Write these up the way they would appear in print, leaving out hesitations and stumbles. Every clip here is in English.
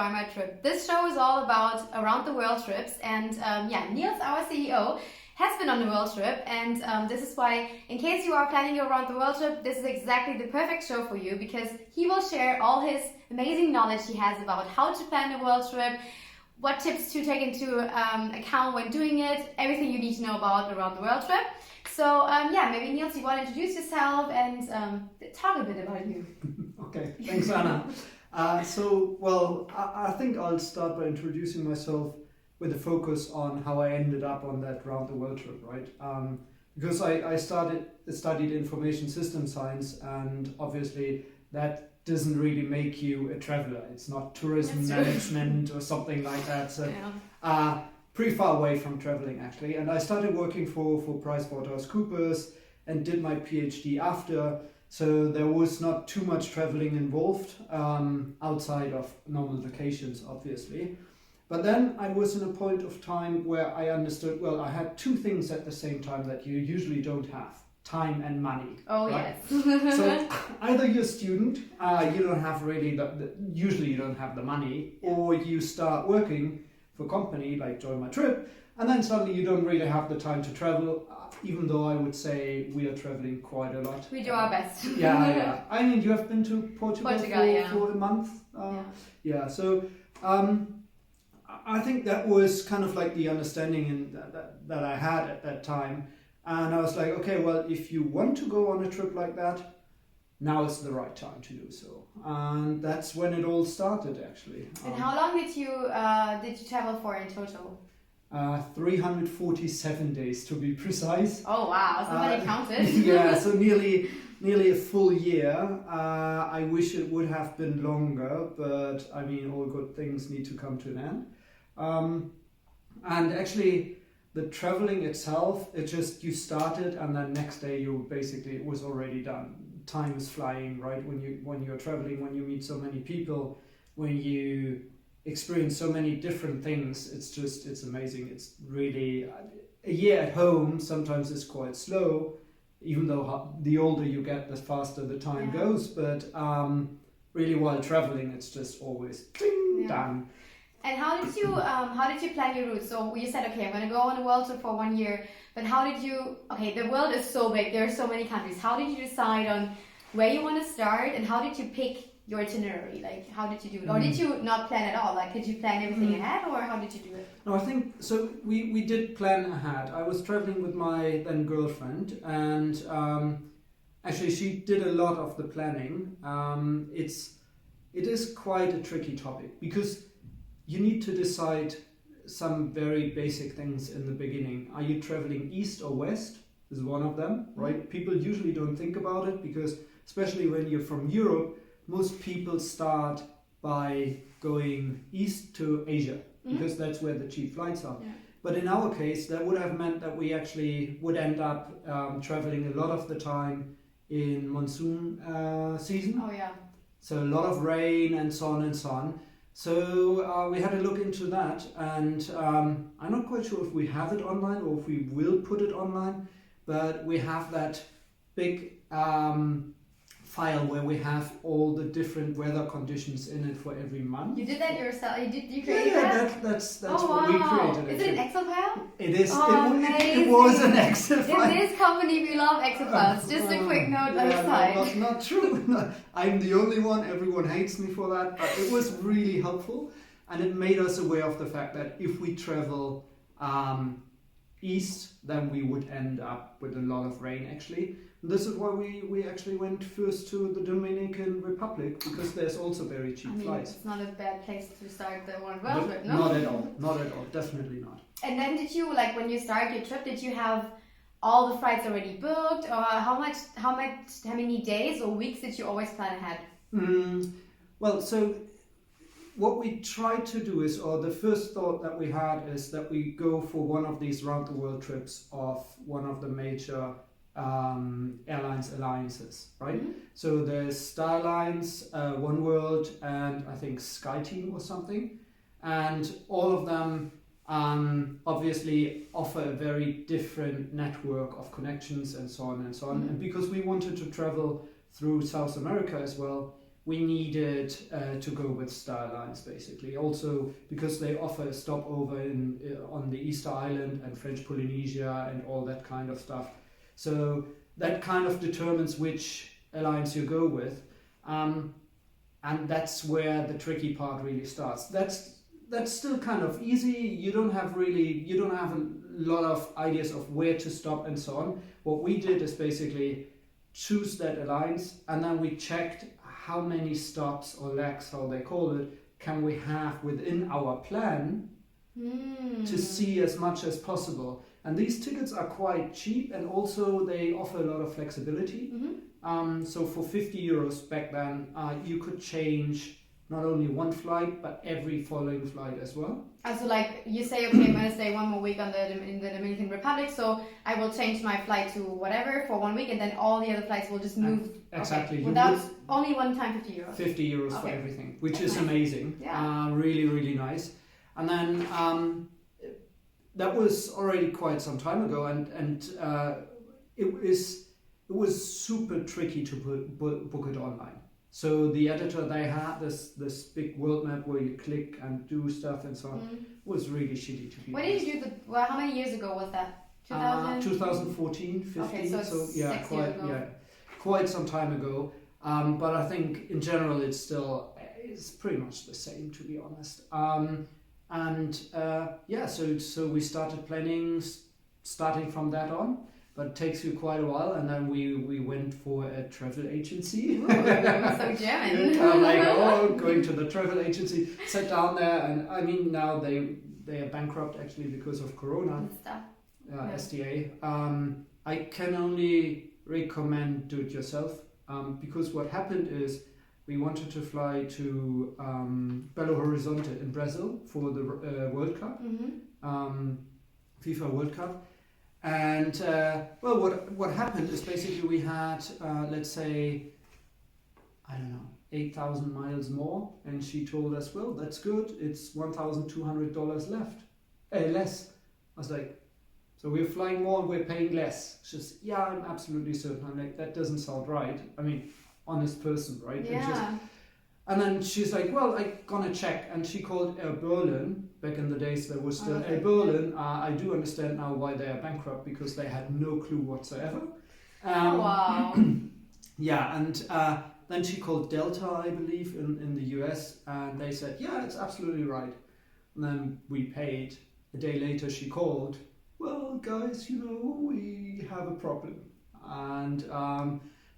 Join My Trip. This show is all about around the world trips, and Niels, our CEO, has been on the world trip, and this is why, in case you are planning your around the world trip, this is exactly the perfect show for you, because he will share all his amazing knowledge he has about how to plan a world trip, what tips to take into account when doing it, everything you need to know about around the world trip. So maybe Niels, you want to introduce yourself and talk a bit about you. Okay, thanks Anna. I think I'll start by introducing myself with a focus on how I ended up on that round the world trip, right? Because I studied information system science, and obviously that doesn't really make you a traveler. It's not tourism management or something like that. So pretty far away from traveling actually. And I started working for PricewaterhouseCoopers and did my PhD after. So there was not too much traveling involved outside of normal vacations, obviously. But then I was in a point of time where I understood, well, I had two things at the same time that you usually don't have: time and money. Oh, right? yes. So either you're a student, you don't have really, usually you don't have the money, or you start working for a company like JoinMyTrip, and then suddenly you don't really have the time to travel, even though I would say we are traveling quite a lot. We do our best. Yeah. I mean, you have been to Portugal for a month. So I think that was kind of like the understanding that I had at that time. And I was like, okay, well, if you want to go on a trip like that, now is the right time to do so. And that's when it all started, actually. And how long did you travel for in total? 347 days to be precise. Oh wow, somebody counted. Yeah, so nearly a full year. I wish it would have been longer, but I mean, all good things need to come to an end. And actually, the traveling itself, it just, you started and then next day it was already done. Time is flying, right? When you're traveling, when you meet so many people, when you experience so many different things, it's amazing. It's really, a year at home sometimes is quite slow, even though the older you get, the faster the time goes. But really, while traveling, it's just always done. And how did you plan your route? So you said, okay, I'm going to go on a world trip for 1 year. But how did you? Okay, the world is so big. There are so many countries. How did you decide on where you want to start, and how did you pick your itinerary? Like, how did you do it? Or did you not plan at all? Like, did you plan everything ahead, or how did you do it? No, I think so. We did plan ahead. I was traveling with my then girlfriend, and actually she did a lot of the planning. It is quite a tricky topic because you need to decide some very basic things in the beginning. Are you traveling east or west? Is one of them, right? People usually don't think about it because, especially when you're from Europe, most people start by going east to Asia because that's where the cheap flights are. Yeah. But in our case, that would have meant that we actually would end up traveling a lot of the time in monsoon season. Oh yeah. So a lot of rain and so on and so on. So we had to look into that, and I'm not quite sure if we have it online or if we will put it online, but we have that big file where we have all the different weather conditions in it for every month. You did that yourself? You created that? That's what we created. Is it an Excel file? It is. Oh, it was an Excel file. In this company, we love Excel files. Just a quick note on the side. Not true. No, I'm the only one. Everyone hates me for that. But it was really helpful, and it made us aware of the fact that if we travel east, then we would end up with a lot of rain, actually. This is why we actually went first to the Dominican Republic, because there's also very cheap flights. It's not a bad place to start the world trip, no? Not at all, definitely not. And then did you, like, when you started your trip, did you have all the flights already booked, or how many days or weeks did you always plan ahead? Well, so what we tried to do is, or the first thought that we had is that we go for one of these round the world trips of one of the major airlines alliances, right? So there's Starlines, One World, and I think SkyTeam or something, and all of them obviously offer a very different network of connections and so on and so on. And because we wanted to travel through South America as well, we needed to go with Star Alliance basically. Also because they offer a stopover on the Easter Island and French Polynesia and all that kind of stuff. So that kind of determines which alliance you go with, and that's where the tricky part really starts. That's still kind of easy. You don't have a lot of ideas of where to stop and so on. What we did is basically choose that alliance, and then we checked how many stops or legs, how they call it, can we have within our plan to see as much as possible. And these tickets are quite cheap, and also they offer a lot of flexibility. So for 50 euros back then, you could change not only one flight, but every following flight as well. So like you say, okay, I'm going to stay one more week in the Dominican Republic, so I will change my flight to whatever for 1 week, and then all the other flights will just move. Exactly. Okay. Without only one time 50 euros. 50 euros for everything, which is nice. Amazing. Yeah. Really, really nice. And then that was already quite some time ago, and it was super tricky to book it online. So the editor, they had this big world map where you click and do stuff and so on. It was really shitty to be honest. When did you do how many years ago was that? 2014, 15. Okay, so 6 years ago. Quite some time ago. But I think in general it's pretty much the same, to be honest. So we started planning starting from that on. But it takes you quite a while, and then we went for a travel agency. Ooh, so German. Going to the travel agency, sat down there, and I mean now they are bankrupt actually because of Corona. STA. I can only recommend do it yourself, because what happened is we wanted to fly to Belo Horizonte in Brazil for the World Cup, FIFA World Cup. And what happened is basically we had let's say, I don't know, 8,000 miles more, and she told us, well, that's good, it's $1,200 less. I was like, so we're flying more and we're paying less. She's, yeah, I'm absolutely certain. I'm like, that doesn't sound right. I mean, honest person, right? Yeah. And then she's like, well, I'm gonna check. And she called Air Berlin. Back in the days, there was still Air Berlin. I do understand now why they are bankrupt, because they had no clue whatsoever. Wow. Yeah, and then she called Delta, I believe, in the US. And they said, yeah, it's absolutely right. And then we paid. A day later, she called, well, guys, we have a problem. And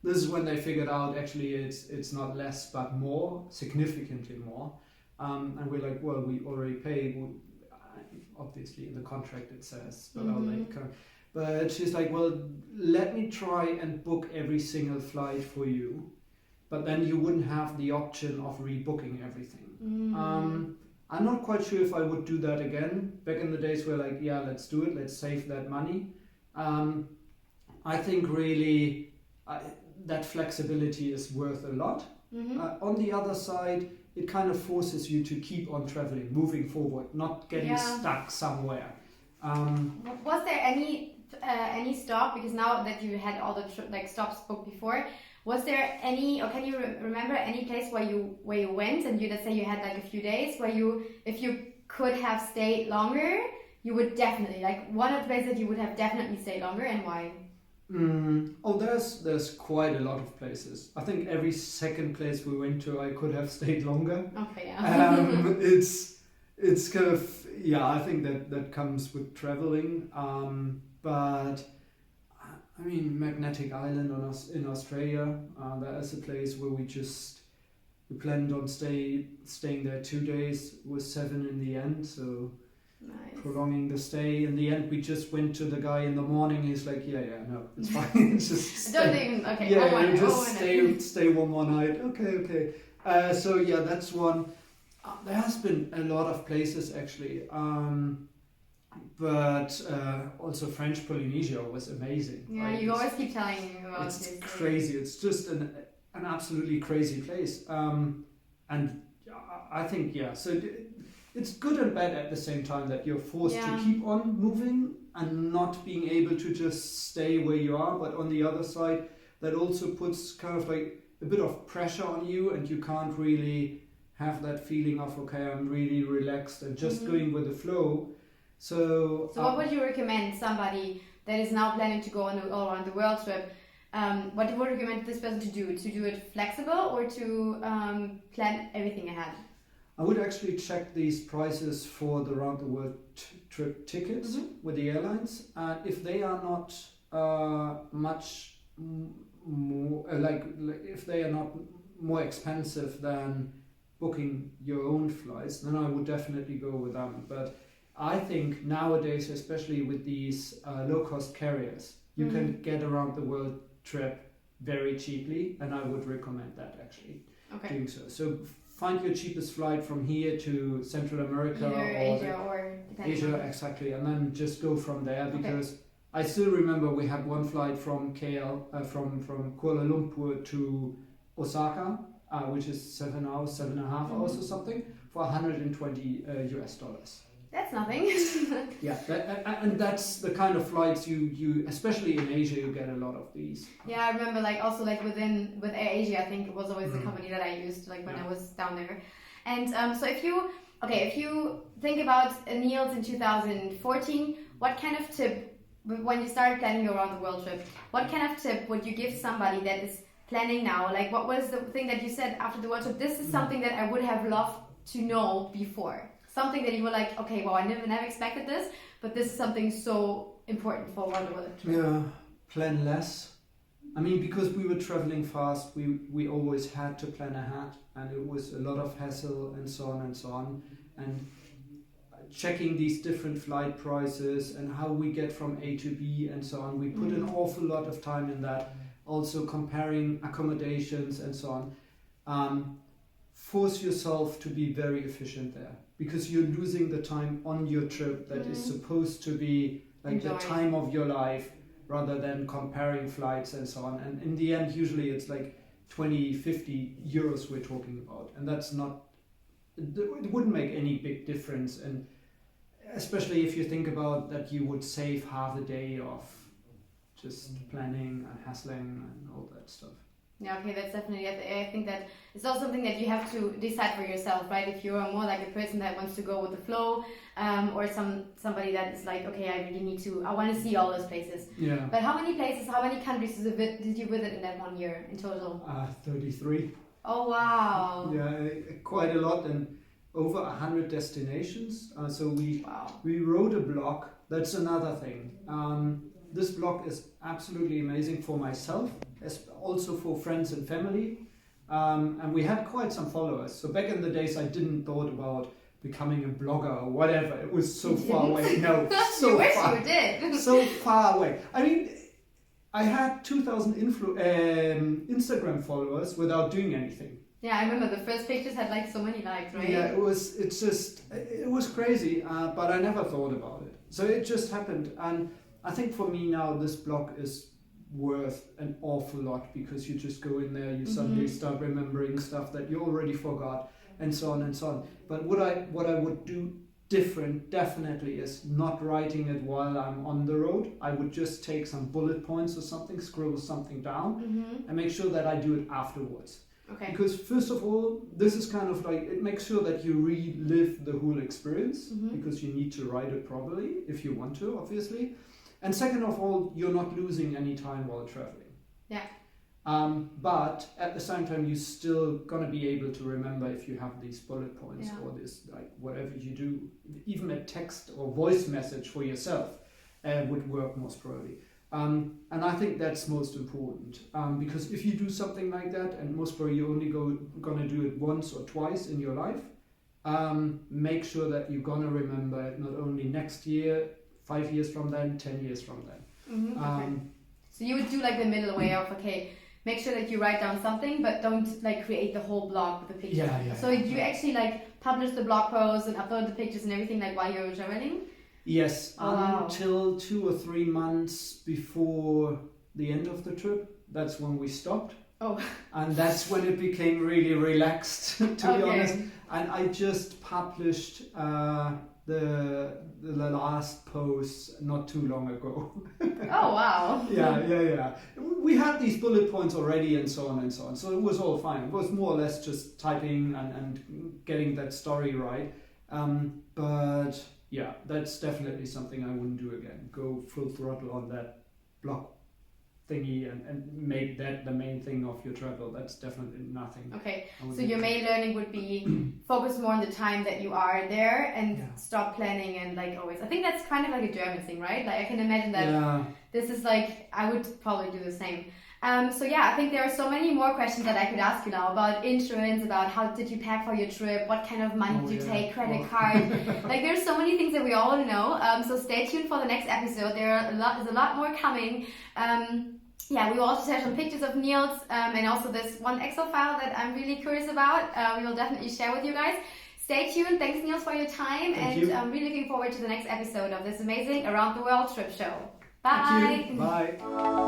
this is when they figured out actually it's not less but more, significantly more. And we're like, well, we already paid. Obviously, in the contract it says, but but she's like, well, let me try and book every single flight for you, but then you wouldn't have the option of rebooking everything. I'm not quite sure if I would do that again. Back in the days, we're like, yeah, let's do it. Let's save that money. I think really that flexibility is worth a lot. On the other side, it kind of forces you to keep on traveling, moving forward, not getting stuck somewhere. Was there any stop, because now that you had all the stops booked before, was there any, or can you remember any place where you went and let's say you had like a few days where if you could have stayed longer, you would definitely, like one of the places that you would have definitely stayed longer, and why? There's quite a lot of places. I think every second place we went to, I could have stayed longer. Okay, yeah. It's kind of, I think that comes with traveling. But I mean, Magnetic Island in Australia, that is a place where we planned on staying there 2 days. It was 7 in the end, so nice. Prolonging the stay. In the end, we just went to the guy in the morning. He's like, no, it's fine. Just stay one more night. Okay. That's one. There has been a lot of places actually. But also French Polynesia was amazing. Yeah, right? You always keep telling me about this. It's crazy. It's just an absolutely crazy place. And I think, so it's good and bad at the same time that you're forced to keep on moving and not being able to just stay where you are. But on the other side, that also puts kind of like a bit of pressure on you, and you can't really have that feeling of, okay, I'm really relaxed and just going with the flow. So what would you recommend somebody that is now planning to go on an all around the world trip? What would you recommend this person to do? To do it flexible or to plan everything ahead? I would actually check these prices for the round the world trip tickets with the airlines. If they are not much more, if they are not more expensive than booking your own flights, then I would definitely go with them. But I think nowadays, especially with these low-cost carriers, you can get around the world trip very cheaply, and I would recommend that actually doing so. So find your cheapest flight from here to Central America or Asia, exactly, and then just go from there, because I still remember we had one flight from from Kuala Lumpur to Osaka, which is 7 hours, 7.5 hours or something, for $120 US. That's nothing. Yeah, and that's the kind of flights you especially in Asia, you get a lot of these. Yeah, I remember also with Air Asia, I think it was always the company that I used when I was down there. And so if you think about Niels in 2014, what kind of tip, when you started planning your around the world trip, what kind of tip would you give somebody that is planning now? Like, what was the thing that you said after the world trip? This is something that I would have loved to know before. Something that you were like, okay, well, I never expected this, but this is something so important for around the world trip. Yeah, plan less. I mean, because we were traveling fast, we always had to plan ahead, and it was a lot of hassle and so on and so on. And checking these different flight prices and how we get from A to B and so on. We put an awful lot of time in that. Also comparing accommodations and so on. Force yourself to be very efficient there, because you're losing the time on your trip that is supposed to be like the time of your life, rather than comparing flights and so on. And in the end, usually it's like 20-50 euros we're talking about, and that's not, it wouldn't make any big difference. And especially if you think about that, you would save half a day of just planning and hassling and all that stuff. Yeah, okay, that's definitely, I think that it's also something that you have to decide for yourself, right? If you're more like a person that wants to go with the flow, or somebody that is like, okay, I want to see all those places. Yeah. But how many countries did you visit in that 1 year in total? 33. Oh, wow. Yeah, quite a lot, and over 100 destinations. So we wrote a blog. That's another thing. This blog is absolutely amazing for myself, also for friends and family. And we had quite some followers. So back in the days, I didn't thought about becoming a blogger or whatever. It was so far away. No, so you wish far. you did. So far away. I mean, I had 2,000 Instagram followers without doing anything. Yeah, I remember the first pictures had like so many likes, right? Yeah, it was crazy, but I never thought about it. So it just happened. And I think for me now, this blog is worth an awful lot, because you just go in there, you suddenly start remembering stuff that you already forgot, and so on and so on. But what I would do different definitely is not writing it while I'm on the road. I would just take some bullet points or something, scribble something down, and make sure that I do it afterwards. Okay. Because first of all, this is kind of like, it makes sure that you relive the whole experience, because you need to write it properly if you want to, obviously. And second of all, you're not losing any time while traveling. Yeah. But at the same time, you're still gonna be able to remember if you have these bullet points or this, like whatever you do. Even a text or voice message for yourself would work most probably. And I think that's most important, because if you do something like that, and most probably you're only gonna do it once or twice in your life, make sure that you're gonna remember it not only next year, 5 years from then, 10 years from then. Okay. So you would do like the middle way of, okay, make sure that you write down something, but don't like create the whole blog with the pictures. Yeah. So you actually like publish the blog posts and upload the pictures and everything like while you're traveling? Yes, wow. Until 2 or 3 months before the end of the trip. That's when we stopped. Oh. And that's when it became really relaxed, to be honest. And I just published the last post not too long ago. Oh wow! Yeah. We had these bullet points already, and so on and so on. So it was all fine. It was more or less just typing and getting that story right. But yeah, that's definitely something I wouldn't do again. Go full throttle on that blog thingy and make that the main thing of your travel. That's definitely nothing. Okay, so your main learning would be focus more on the time that you are there and stop planning and like always. I think that's kind of like a German thing, right? Like I can imagine that this is like, I would probably do the same. So yeah, I think there are so many more questions that I could ask you now about insurance, about how did you pack for your trip, what kind of money did you take, credit card. Like there's so many things that we all know. So stay tuned for the next episode. There's a lot more coming. Yeah, we will also share some pictures of Niels and also this one Excel file that I'm really curious about. We will definitely share with you guys. Stay tuned. Thanks, Niels, for your time. I'm really looking forward to the next episode of this amazing Around the World Trip show. Bye. Thank you. Bye.